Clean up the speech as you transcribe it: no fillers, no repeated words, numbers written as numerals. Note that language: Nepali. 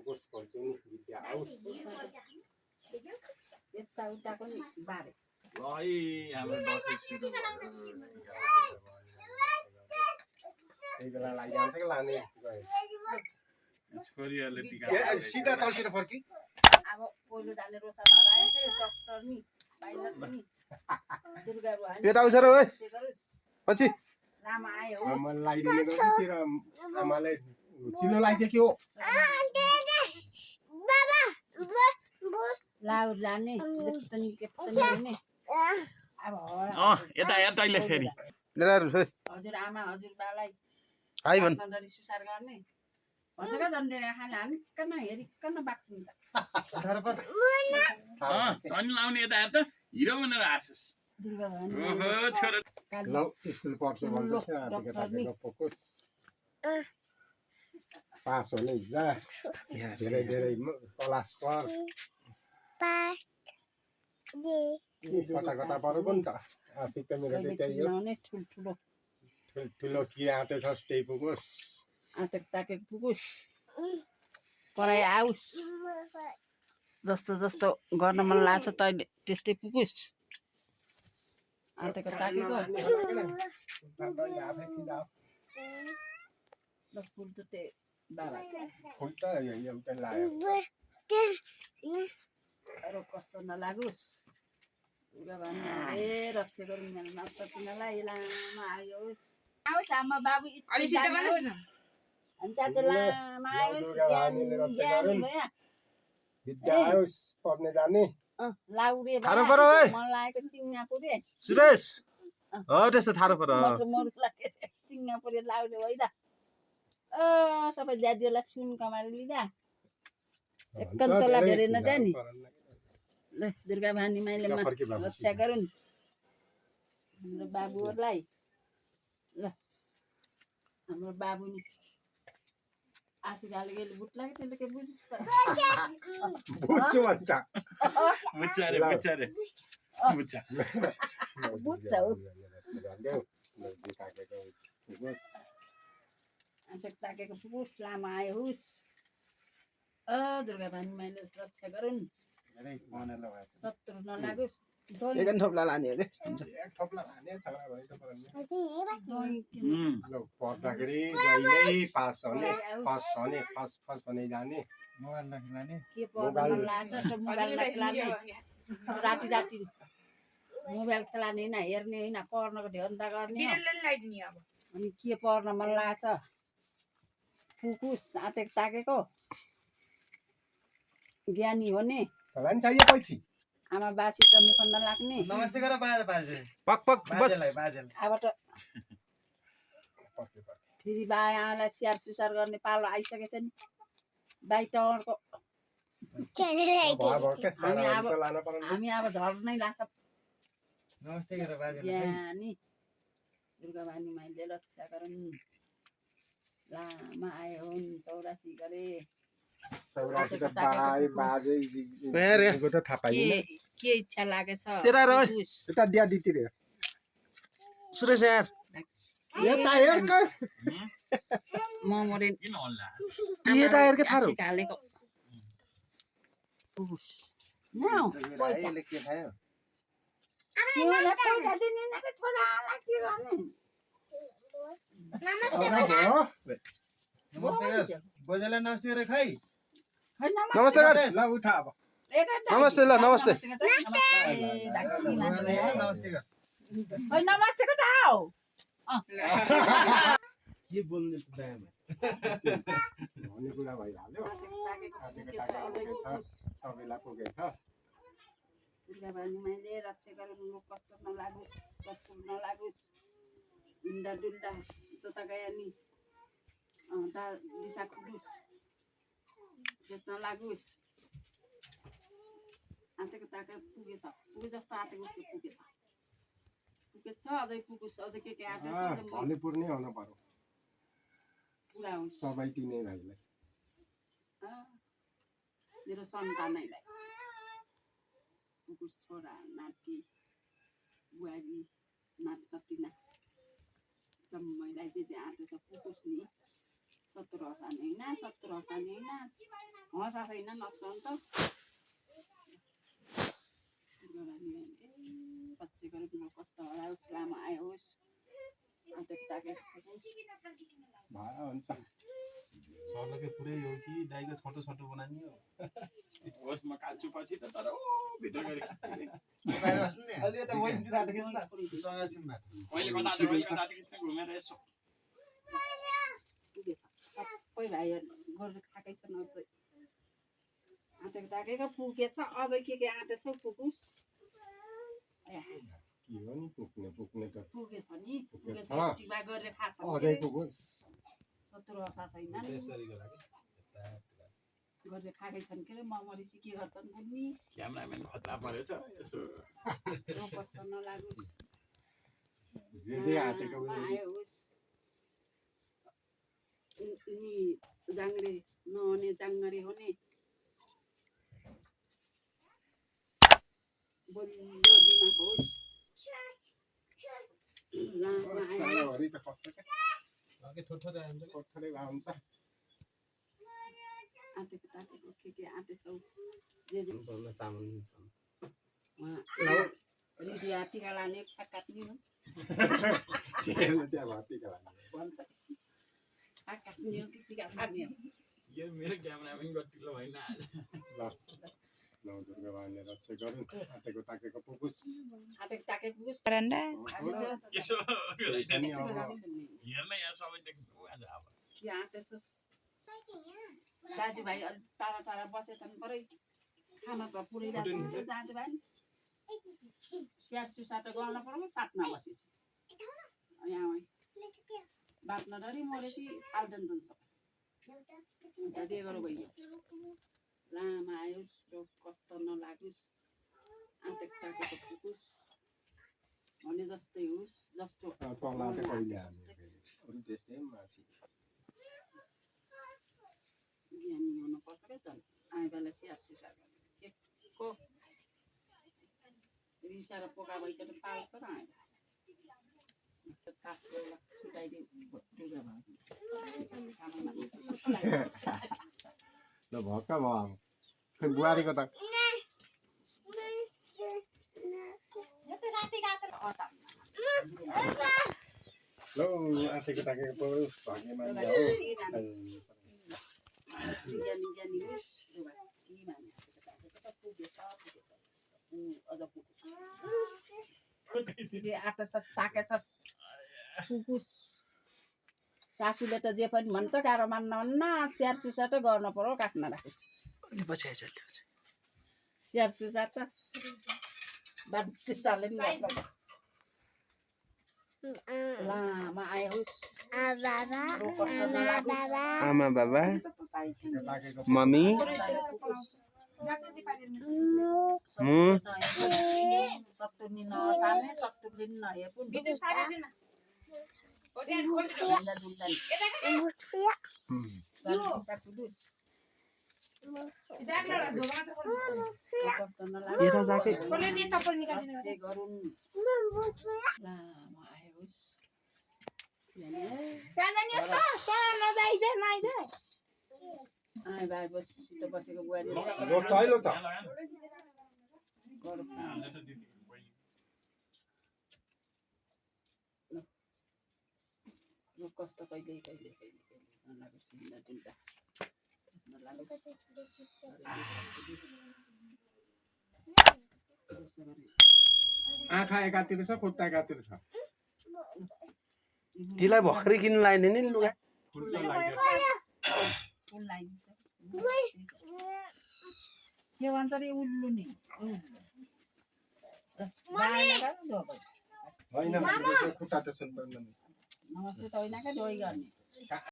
पुगोस् भन्छु नि विद्या आओस् यताउताको नि बारे ल है हाम्रो दसैँ सुरु भयो त्यही बेला लागिहाल्छ कि लाने छोरीहरूले टिका सिधा तलतिर फर्की अब पहिलो जाने रोशन हराएको थियो डक्टर नि पाइलट नि दुर्गा बुहारी यता आउँछ र ओए पछि लामा आयो आमा लाइदिने गर्छ तेरो आमाले चिनो लाइछ के हो लाउ जाने लेप्तनी केप्तनी हुने अब यता हेर तैँले फेरि हजुर आमा हजुरबालाई हाई भन् नन्दरी सुसार गर्ने भन्छ क्या झन्डे खाना हानिकन हेरिकन बाँच्छौँ त तैँले लाउने यता हेर त हिरो भनेर आछस् दुर्गा भवानी ओहो छोरा ल स्कुल पढ्छ भन्छ साथीको फोकस पास हुने जा धेरै धेरै क्लास पढ कता कता पढ्यो नि त आशिक त मेरो त्यही हो ठुल्ठुलो ठुलो के आँटेछस् त्यही पुगोस् आँटेक ताकेक पुगोस् पढाइ आओस् जस्तो जस्तो गर्न मन लाग्छ तैँले त्यस्तै पुगोस् आँटेको ताकेको फुल त त्यही बाबा फुल त एउटै लाग्यो अरू कस्तो नलागोस् दुर्गा भवानीले रक्षा गरौँ नत्र तिनीहरूलाई लामा आयोस् आओस् आमा बाबु अनि त्यहाँ लामा आयोस् ज्ञानी भयो विद्या आओस् पढ्ने जाने लाउरे थारो पऱ्यो ओए मन लागेको सिङ्गापुरे सुरेश हो त्यस्तो थारो पऱ्यो मरु लागेको सिङ्गापुरे लाउरे होइन सबै दाजुहरूलाई सुन कमाएर लिँदा एकन तला धेरै नजाने ल दुर्गा भवानी माइले रक्षा गरून् हाम्रो बाबुहरूलाई ल हाम्रो बाबु नि आशिकाले गेले बुट लाग्यो त्यसले के बुझ्छ बुझ्छु भन्छ बुझ्छ अरे बुझ्छ अरे बुझ्छ बुझ्छ हो आँचेक ताकेको पुगोस् लामा आयो होस् दुर्गा भवानी माइले रक्षा गरून् शत्रु नलागोस् एक थोप्ला लाने हो एक थोप्ला लाने छगडा भइसक्यो पढ्दाखेरि जहिले पास हुने फर्स्ट भने जाने मोबाइल नखेलाने के पढ्न मन लाग्छ मोबाइल नखेलाने राति राति मोबाइल खेलाने होइन हेर्ने होइन पढ्नको ध्यान त गर्ने अनि के पढ्न मन लाग्छ फुकुस आँटेक ताकेको ज्ञानी हुने चाहियो पछि आमा बासी त मुख नलाग्ने नमस्ते गर बाजे बाजे पक पक बस अब त फेरि बायालाई स्याहार सुसार गर्ने पालो आइसकेछ नि बाई टावरको हामी अब झर्नै लाग्छ नमस्ते गर बाजे ज्ञानी दुर्गा भवानी माइले रक्षा गरून् लामा आयो हुन् 84 गरे के इच्छा लागेछ सुरेश यार म मरे किन होला यता हेर के थारो हालेको यसले के खायो नमस्ते गर बजेलाई नमस्ते गर खै नमस्ते कर ल उठा अब नमस्ते ल नमस्ते नमस्ते नमस्ते को ताऊ के बोल्ने त दायामा भन्ने कुरा भइहाल्यो सबैलाई पुगेछ दुर्गा भवानी माइले रक्षा गरून् म कस्तो नलागोस् शत्रु नलागोस् हिँड्दा डुल्दा जता गयो नि दिशा खुलोस् त्यस नलागोस् आँटेको ताका पुगेछ पुगे जस्तो आँटेको उस्तो पुगेछ अझै पुगोस् अझै के आँटेछ भन्ने पुर्ने हुन पर्यो पुरा होस् सबै तिनै भाइलाई मेरो सन्तानैलाई पुगोस् छोरा नाति बुहारी नाति नातिना जम्मैलाई जे आँटेछ पुगोस् नि 70 हसाने होइन 70 हसाने होइन हँसा छैन नसुन त बच्चे गरेको कस्तो हराओस् लामो आयोस् अन्त ताकेको भाडा हुन्छ सर्लकै पुरै हो कि दाइको छोटो छोटो बनानी हो होस् म काल्छु पछि त तर ओ भित्र गएर खिच्ने बाहिर बस्नु नि अलि यता वहीँतिर राखेको छ सँगै छौँ बात कहिले कता राति खिच्ने घुमेर यसो पुगेछ सबै भाइहरू गरेर खाएकै छन् अझै आँटेको ताकेको पुगेछ अझै के आँटेछ पुगोस् के हो नि पुग्ने त पुगेछ नि पुगेछ पुगेछ। टिपा गरेर खाछ अझै पुगोस् 70 हसा छैन गरेर खाएकै छन् के अरे ममरिसी के गर्छन् बुझ्ने क्यामेराम्यान खतरा परेछ यसो कस्तो नलागोस् जे आँटेको आयो होस् नि जाङ्रे नहुने जाङ्गरे हुने बलियो दिमाग होस् लामो आयो सानोहरि त कस्तो के अघि ठोठो आइन्छ कोठरै भए हुन्छ आँटेको ताकेको के आँटेछौ जे पर्न चामल रेडियो टिका लाने साग काट्ने हुन्छ हेर्नु त्यहाँ भत्तिका भन्छ साग काट्ने हो कि टिका लाने हो यो मेरो क्यामेराम्यान गतिलो होइन ल नौ दुर्गा बाबाले रक्षा गरून् आँटेको ताकेको पुगोस् आँटेको ताकेको पुगोस् यसो अनि अब हेर्न यहाँ सबै देख्नु आज अब के आँटेछस् दाजुभाइ अलिक टाढा टाढा बसेछन् परै खानाको पुऱ्याइरहेको हुन्छ दाजुभाइ स्याहार सुसार त गर्न पर्यो साथमा बसेछ यहाँ बाँच्न डरी मरेपछि हाल्दैन सबै दे गरौँ भइयो लामा आयोस् र कस्तो नलागोस् आँटेको ताकेको पुगोस् भने जस्तै होस् जस्तो कला त कहिले हाल्ने अरू त्यस्तै माथि ज्ञानी हुनुपर्छ क्या त आए बेला स्याहार सुसार गर्ने के को रिसाएर पोका भइकन पाल्छ र आए छुट्याइदियो ल भक्क भयो अब बुहारीको त ल आँटेको ताकेको पुगोस् भाग्यमानी हो ज्ञानी होस् ताकेछस् पुगोस् सासूले त जे पनि भन्छ गाह्रो मान्न स्याहार सुसार त गर्न पर्यो काट्न राखेको स्याहार सुसार त बाचिस्ताले पनि लामा आयो होस् आमा बाबा ताकेको मम्मी सत्तुरी नसाने सत्तुरी नहे यता जाके बसेको बुहारी रोक्छ है लोक्छ कस्तो कहिले कहिले कहिले नलागोस् आँखा एकातिर छ खुट्टा एकातिर छ तिलाई भर्खरै किन्नु लाग्ने नि लुगा फुल के भन्छ अरे उल्लु नि होइन खुट्टा त सुन्नु नमस्ते त होइन क्या डोइ गर्ने